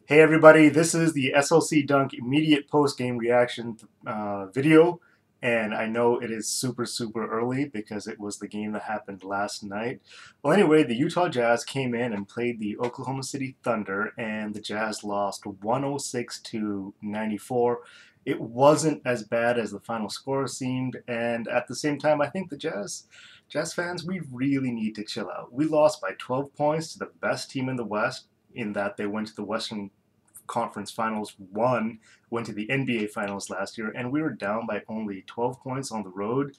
Hey everybody, this is the SLC Dunk immediate post-game reaction video, and I know it is super early because it was the game that happened last night. Well, anyway, the Utah Jazz came in and played the Oklahoma City Thunder, and the Jazz lost 106 to 94. It wasn't as bad as the final score seemed, and at the same time, I think the Jazz fans, we really need to chill out. We lost by 12 points to the best team in the West, in that they went to the Western Conference Finals, went to the NBA Finals last year, and we were down by only 12 points on the road.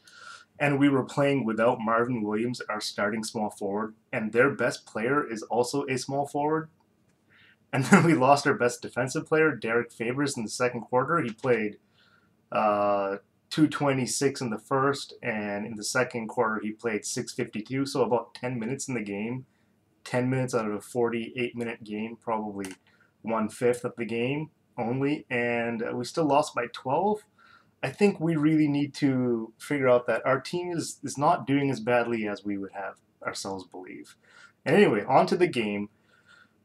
And we were playing without Marvin Williams, our starting small forward, and their best player is also a small forward. And then we lost our best defensive player, Derek Favors, in the second quarter. He played 226 in the first, and in the second quarter he played 652, so about 10 minutes in the game. 10 minutes out of a 48-minute game, probably 1/5 of the game only, and we still lost by 12. I think we really need to figure out that our team is not doing as badly as we would have ourselves believe. And anyway, on to the game.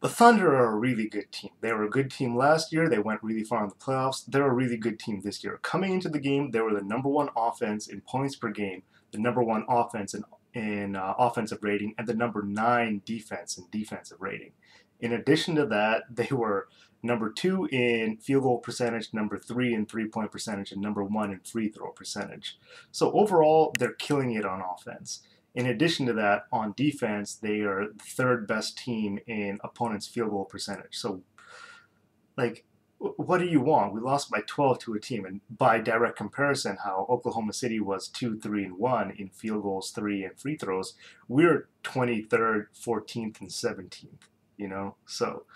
The Thunder are a really good team. They were a good team last year. They went really far in the playoffs. They're a really good team this year. Coming into the game, they were the #1 offense in points per game, the #1 offense in offensive rating, and the #9 defense in defensive rating. In addition to that, they were #2 in field goal percentage, #3 in three-point percentage, and #1 in free throw percentage. So overall, they're killing it on offense. In addition to that, on defense, they are the third best team in opponents' field goal percentage. So, like, what do you want? We lost by 12 to a team, and by direct comparison, how Oklahoma City was 2-3-1 in field goals, 3 and free throws, we're 23rd, 14th, and 17th. So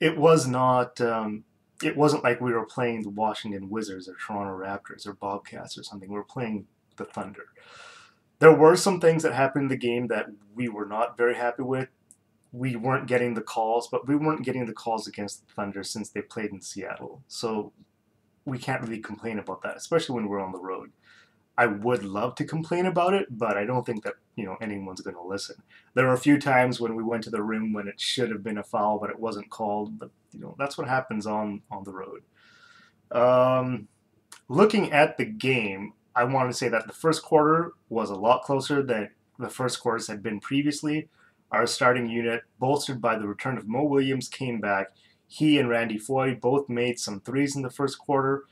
it was not. It wasn't like we were playing the Washington Wizards or Toronto Raptors or Bobcats or something. We were playing the Thunder. There were some things that happened in the game that we were not very happy with. We weren't getting the calls, but we weren't getting the calls against the Thunder since they played in Seattle. So we can't really complain about that, especially when we're on the road. I would love to complain about it, but I don't think that anyone's going to listen. There were a few times when we went to the rim when it should have been a foul, but it wasn't called. But that's what happens on the road. Looking at the game, I want to say that the first quarter was a lot closer than the first quarters had been previously. Our starting unit, bolstered by the return of Mo Williams, came back. He and Randy Foye both made some threes in the first quarter.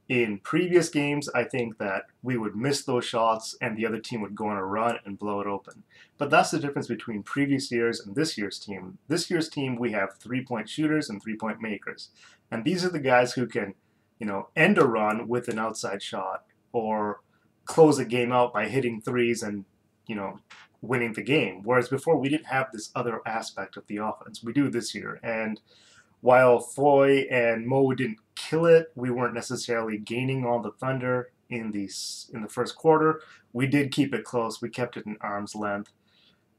In previous games, I think that we would miss those shots and the other team would go on a run and blow it open. But that's the difference between previous years and this year's team. This year's team, we have three-point shooters and three-point makers. And these are the guys who can, end a run with an outside shot or close a game out by hitting threes and, winning the game. Whereas before, we didn't have this other aspect of the offense. We do this year. And while Foye and Mo didn't kill it, we weren't necessarily gaining on the Thunder in the first quarter. We did keep it close. We kept it in arm's length.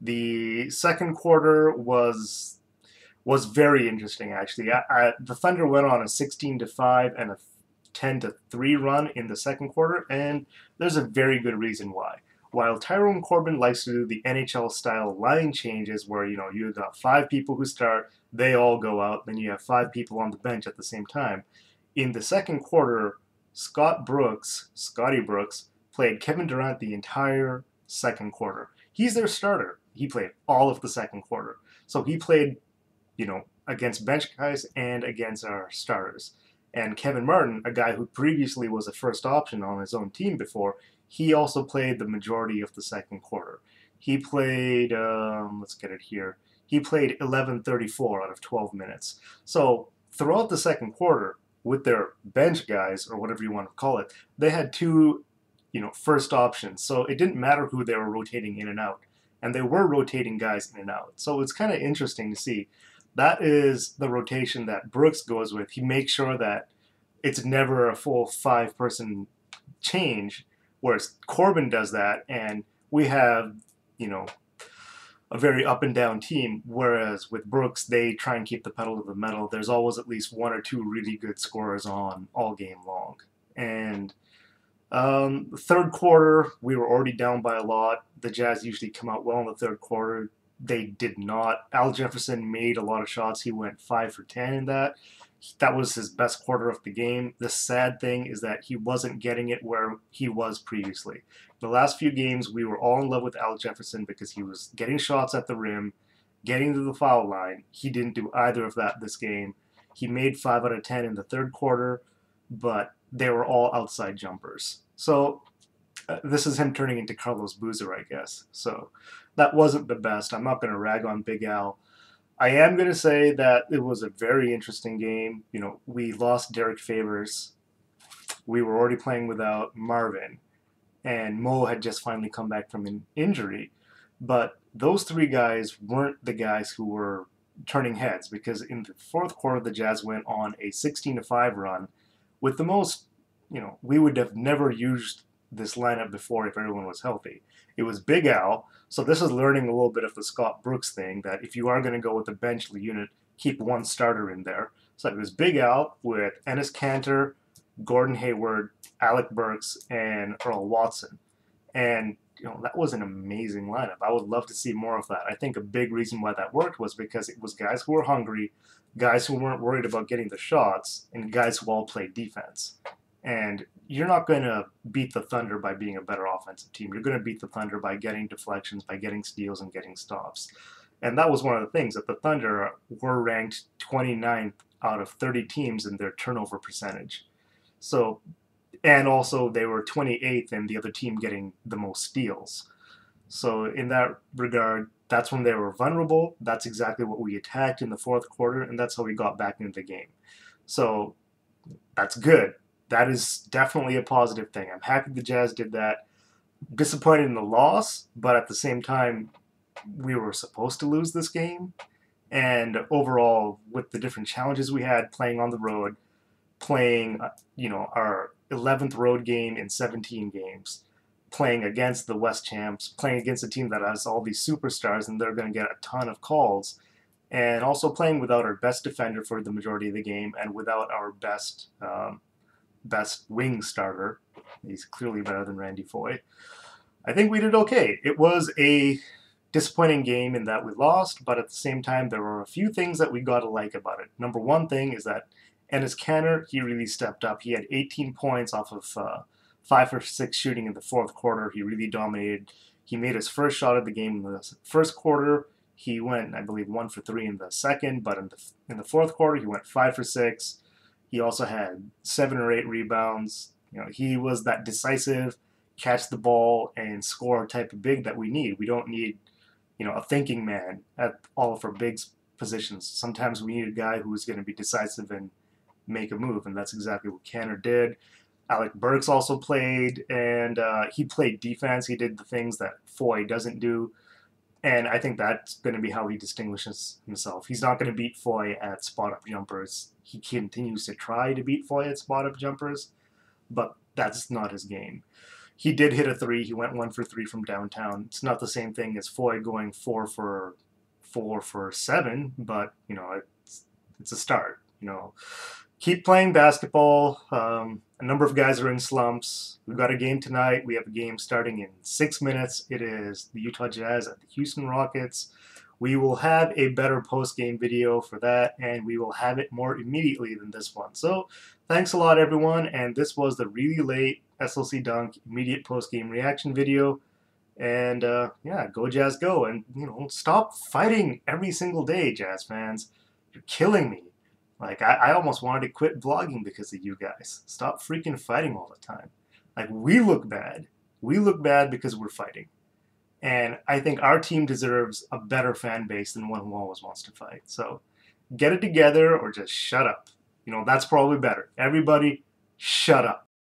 The second quarter was very interesting, actually. The Thunder went on a 16-5 and a 10-3 run in the second quarter, and there's a very good reason why. While Tyrone Corbin likes to do the NHL-style line changes where, you've got 5 people who start, they all go out, then you have 5 people on the bench at the same time. In the second quarter, Scotty Brooks, played Kevin Durant the entire second quarter. He's their starter. He played all of the second quarter. So he played, against bench guys and against our starters. And Kevin Martin, a guy who previously was a first option on his own team before, he also played the majority of the second quarter. He played, let's get it here. He played 11:34 out of 12 minutes. So throughout the second quarter, with their bench guys, or whatever you want to call it, they had 2, first options. So it didn't matter who they were rotating in and out. And they were rotating guys in and out. So it's kind of interesting to see. That is the rotation that Brooks goes with. He makes sure that it's never a full 5-person change, whereas Corbin does that, and we have, a very up and down team, whereas with Brooks, they try and keep the pedal to the metal. There's always at least 1 or 2 really good scorers on all game long. And third quarter, we were already down by a lot. The Jazz usually come out well in the third quarter. They did not. Al Jefferson made a lot of shots. He went 5 for 10 in that. That was his best quarter of the game. The sad thing is that he wasn't getting it where he was previously. The last few games, we were all in love with Al Jefferson because he was getting shots at the rim, getting to the foul line. He didn't do either of that this game. He made 5 out of 10 in the third quarter, but they were all outside jumpers. So this is him turning into Carlos Boozer, I guess. So that wasn't the best. I'm not going to rag on Big Al. I am going to say that it was a very interesting game. You know, we lost Derek Favors. We were already playing without Marvin, and Mo had just finally come back from an injury. But those three guys weren't the guys who were turning heads, because in the fourth quarter, the Jazz went on a 16-5 run with the most, you know, we would have never used this lineup before if everyone was healthy. It was Big Al, so this is learning a little bit of the Scott Brooks thing, that if you are going to go with a bench unit, keep one starter in there. So it was Big Al with Enes Kanter, Gordon Hayward, Alec Burks, and Earl Watson. And you know, that was an amazing lineup. I would love to see more of that. I think a big reason why that worked was because it was guys who were hungry, guys who weren't worried about getting the shots, and guys who all played defense. And you're not going to beat the Thunder by being a better offensive team. You're going to beat the Thunder by getting deflections, by getting steals, and getting stops. And that was one of the things, that the Thunder were ranked 29th out of 30 teams in their turnover percentage. So, and also they were 28th in the other team getting the most steals. So in that regard, that's when they were vulnerable. That's exactly what we attacked in the fourth quarter, and that's how we got back into the game. So that's good. That is definitely a positive thing. I'm happy the Jazz did that. Disappointed in the loss, but at the same time, we were supposed to lose this game. And overall, with the different challenges we had playing on the road, playing, you know, our 11th road game in 17 games, playing against the West champs, playing against a team that has all these superstars and they're going to get a ton of calls, and also playing without our best defender for the majority of the game and without our best wing starter. He's clearly better than Randy Foye. I think we did okay. It was a disappointing game in that we lost, but at the same time, there were a few things that we got to like about it. Number one thing is that Enes Kanter, he really stepped up. He had 18 points off of 5 for 6 shooting in the fourth quarter. He really dominated. He made his first shot of the game in the first quarter. He went, I believe, 1 for 3 in the second, but in the fourth quarter, he went 5 for 6. He also had 7 or 8 rebounds. You know, he was that decisive, catch the ball and score type of big that we need. We don't need, you know, a thinking man at all of our big positions. Sometimes we need a guy who is going to be decisive and make a move, and that's exactly what Kanter did. Alec Burks also played, and he played defense. He did the things that Foye doesn't do, and I think that's going to be how he distinguishes himself. He's not going to beat Foye at spot-up jumpers. He continues to try to beat Foye at spot-up jumpers, but that's not his game. He did hit a 3. He went 1 for 3 from downtown. It's not the same thing as Foye going 4 for 7, but you know, it's a start. You know, keep playing basketball. A number of guys are in slumps. We've got a game tonight. We have a game starting in 6 minutes. It is the Utah Jazz at the Houston Rockets. We will have a better post-game video for that, and we will have it more immediately than this one. So thanks a lot, everyone, and this was the really late SLC Dunk immediate post-game reaction video. And yeah, go Jazz go, and you know, stop fighting every single day, Jazz fans. You're killing me. Like, I almost wanted to quit vlogging because of you guys. Stop freaking fighting all the time. Like, we look bad. We look bad because we're fighting. And I think our team deserves a better fan base than one who always wants to fight. So get it together or just shut up. You know, that's probably better. Everybody, shut up.